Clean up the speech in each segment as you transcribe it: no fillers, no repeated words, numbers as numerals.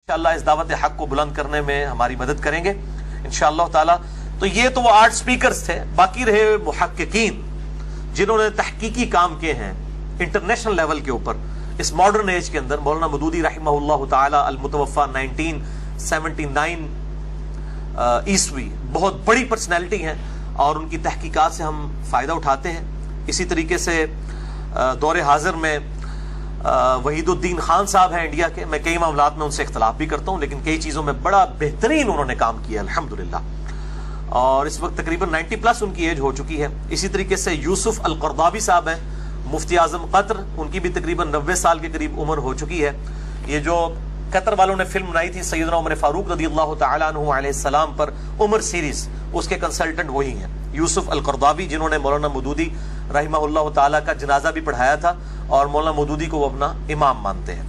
इंशाअल्लाह इस दावत हक को बुलंद करने में हमारी मदद करेंगे इंशाअल्लाह ताला। तो ये तो वो 8 स्पीकर्स थे। बाकी रहे मुहक्किकीन जिन्होंने तहकीकी काम किए हैं इंटरनेशनल लेवल के ऊपर इस मॉडर्न एज के अंदर। मौलाना मदूदी रहमहुल्लाह ताला अल-मुतवफ़ा 1979 ईस्वी बहुत बड़ी पर्सनैलिटी हैं और उनकी तहकीकात से हम फ़ायदा उठाते हैं। इसी तरीके से दौरे हाजिर में वहीदुद्दीन खान साहब हैं इंडिया के। मैं कई मामलात में उनसे इख्तलाफ भी करता हूँ, लेकिन कई चीज़ों में बड़ा बेहतरीन उन्होंने काम किया अल्हम्दुलिल्लाह। और इस वक्त तकरीबन 90+ उनकी एज हो चुकी है। इसी तरीके से यूसुफ अल-क़रदावी साहब हैं, मुफ्ती आज़म कतर, उनकी भी तकरीबन 90 साल के करीब उम्र हो चुकी है। ये जो कतर वालों ने फिल्म बनाई थी सैयदना उमर फारूक रज़ियल्लाहु तआला अन्हु अलैहिस्सलाम पर उमर सीरीज, उसके कंसल्टेंट वही हैं यूसुफ अल-क़रदावी, जिन्होंने मौलाना मदूदी रहमहुल्लाह ताला का जनाजा भी पढ़ाया था और मौलाना मदूदी को वो अपना इमाम मानते हैं।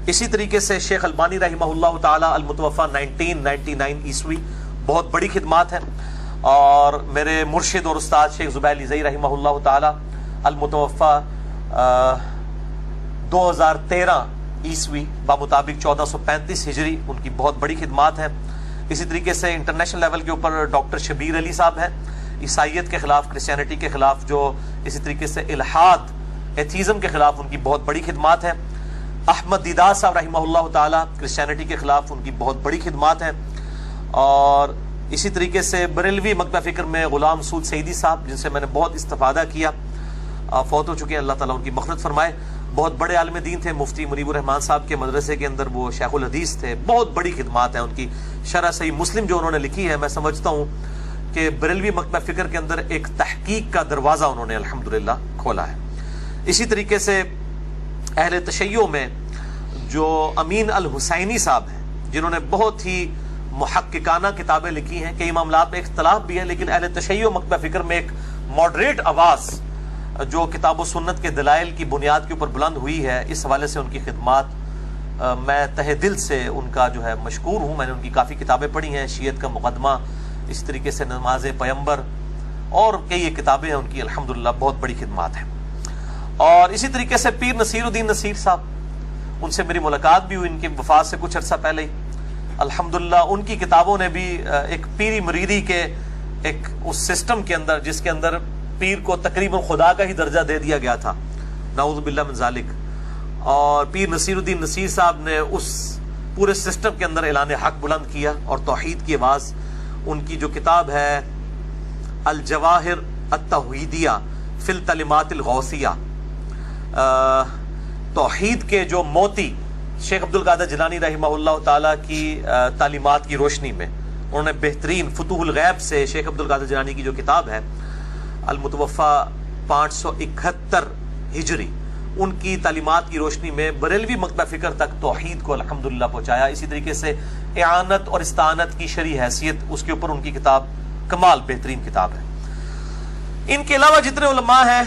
इसी तरीके से शेख अलबानी रहमहुल्लाह ताला अल-मुतवफ़ा 1999 ईस्वी, बहुत बड़ी खिदमात है। और मेरे मुर्शिद और उस्ताद शेख ज़ुबैर लिज़ई रहमहुल्लाह ताला अल-मुतवफ़ा 2013 ईस्वी बामुताबिक 1435 हिजरी, उनकी बहुत बड़ी खिदमात है। इसी तरीके से इंटरनेशनल लेवल के ऊपर डॉक्टर शबीर अली साहब हैं, ईसाइयत के खिलाफ, क्रिश्चियनिटी के खिलाफ, जो इसी तरीके से इल्हाद एथीज़म के खिलाफ उनकी बहुत बड़ी खिदमात है। अहमद दीदार साहब रहमहुल्लाह ताला क्रिश्चियनिटी के खिलाफ उनकी बहुत बड़ी खिदमात है। और इसी तरीके से बरेलवी मकतब फ़िक्र में गुलाम सूद सईदी साहब, जिनसे मैंने बहुत इस्तिफ़ादा किया, फौत हो चुके हैं, अल्लाह ताला उनकी मग़फ़िरत फरमाए। बहुत बड़े आलिम दीन थे, मुफ्ती मुनीबुर रहमान साहब के मदरसे के अंदर वो शेखुल हदीस थे। बहुत बड़ी खिदमात है उनकी। शरह सही मुस्लिम जो उन्होंने लिखी है, मैं समझता हूँ कि बरेलवी मकतब फ़िक्र के अंदर एक तहकीक का दरवाज़ा उन्होंने अल्हम्दुलिल्लाह खोला है। इसी तरीके से अहले तशय्यो में जो अमीन अल हुसैनी साहब हैं, जिन्होंने बहुत ही मुहक्किकाना किताबें लिखी हैं। कई मामलात में इख्तलाफ भी है, लेकिन अहले तशय्यो मकतब फ़िक्र में एक मॉडरेट आवाज़ जो किताब व सुन्नत के दलाइल की बुनियाद के ऊपर बुलंद हुई है, इस हवाले से उनकी खिदमात मैं तहे दिल से उनका जो है मशकूर हूँ। मैंने उनकी काफ़ी किताबें पढ़ी हैं, शियत का मुक़दमा, इस तरीके से नमाज पैगंबर, और कई किताबें हैं उनकी, अल्हम्दुलिल्लाह बहुत बड़ी खिदमात है। और इसी तरीके से पीर नसीरुद्दीन नसीर साहब, उनसे मेरी मुलाकात भी हुई इनकी वफ़ात से कुछ अर्सा पहले ही। अल्हम्दुलिल्लाह उनकी किताबों ने भी एक पीरी मुरीदी के एक उस सिस्टम के अंदर, जिसके अंदर पीर को तकरीबन खुदा का ही दर्जा दे दिया गया था, नाऊज़ु बिल्लाह मिन ज़ालिक, और पीर नसीरुद्दीन नसीर साहब ने उस पूरे सिस्टम के अंदर ऐलान हक बुलंद किया और तौहीद की आवाज़। उनकी जो किताब है अल जवाहिर अत-तौहीदिया फिल तलिमातिल गौसिया, तौहीद के जो मोती शेख अब्दुल कादिर जिलानी रहमहुल्लाह ताला की तालीमात की रोशनी में उन्होंने बेहतरीन फुतूहुल गैब से शेख अब्दुल कादिर जिलानी की जो किताब है अल-मुतवफ़ा 571 हिजरी, उनकी तालीमात की रोशनी में बरेलवी मकतब फ़िक्र तक तौहीद को अल्हम्दुलिल्लाह पहुँचाया। इसी तरीके से इआनत और इस्तानत की शरई हैसियत, उसके ऊपर उनकी किताब कमाल बेहतरीन किताब है। इनके अलावा जितने उलमा हैं,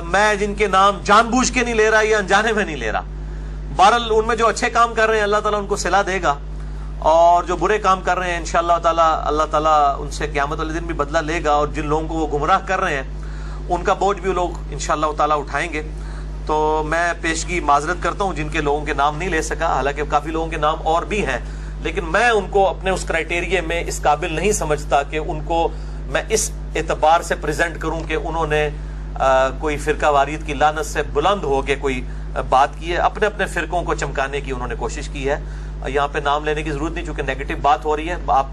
मैं जिनके नाम जानबूझ के नहीं ले रहा या अनजाने में नहीं ले रहा, बहरहाल उनमें जो अच्छे काम कर रहे हैं अल्लाह ताला उनको सिला देगा, और जो बुरे काम कर रहे हैं इंशाअल्लाह ताला अल्लाह ताला उनसे क़यामत वाले दिन भी बदला लेगा। और जिन लोगों को वो गुमराह कर रहे हैं उनका बोझ भी वो लोग इंशाअल्लाह ताला उठाएंगे। तो मैं पेशगी माजरत करता हूँ जिनके लोगों के नाम नहीं ले सका, हालांकि काफ़ी लोगों के नाम और भी हैं, लेकिन मैं उनको अपने उस क्राइटेरिया में इस काबिल नहीं समझता कि उनको मैं इस एतबार से प्रेजेंट करूँ कि उन्होंने कोई फ़िरका वारियत की लानत से बुलंद हो के कोई बात की है। अपने अपने फ़िरकों को चमकाने की उन्होंने कोशिश की है। यहाँ पे नाम लेने की ज़रूरत नहीं, चूँकि नेगेटिव बात हो रही है। आप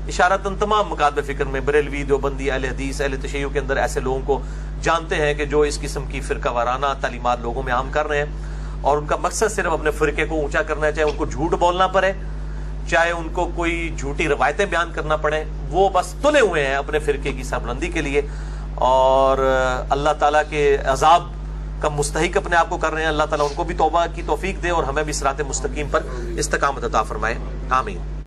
इशारतन तमाम मकातब फ़िक्र में बरेलवी, देवबंदी, अहले हदीस, अहले तशय्युह के अंदर ऐसे लोगों को जानते हैं कि जो इस किस्म की फ़िरका वाराना तालीमात लोगों में आम कर रहे हैं, और उनका मकसद सिर्फ अपने फ़िरके को ऊँचा करना है, चाहे उनको झूठ बोलना पड़े, चाहे उनको कोई झूठी रवायतें बयान करना पड़े, वो बस तुले हुए हैं अपने फ़िरके की सरबुलंदी के लिए, और अल्लाह ताला के अज़ाब का मुस्तहिक अपने आप को कर रहे हैं। अल्लाह ताला उनको भी तौबा की तौफीक दे और हमें भी सिरात मुस्तकीम पर इस्तकामत अता फरमाए। आमीन।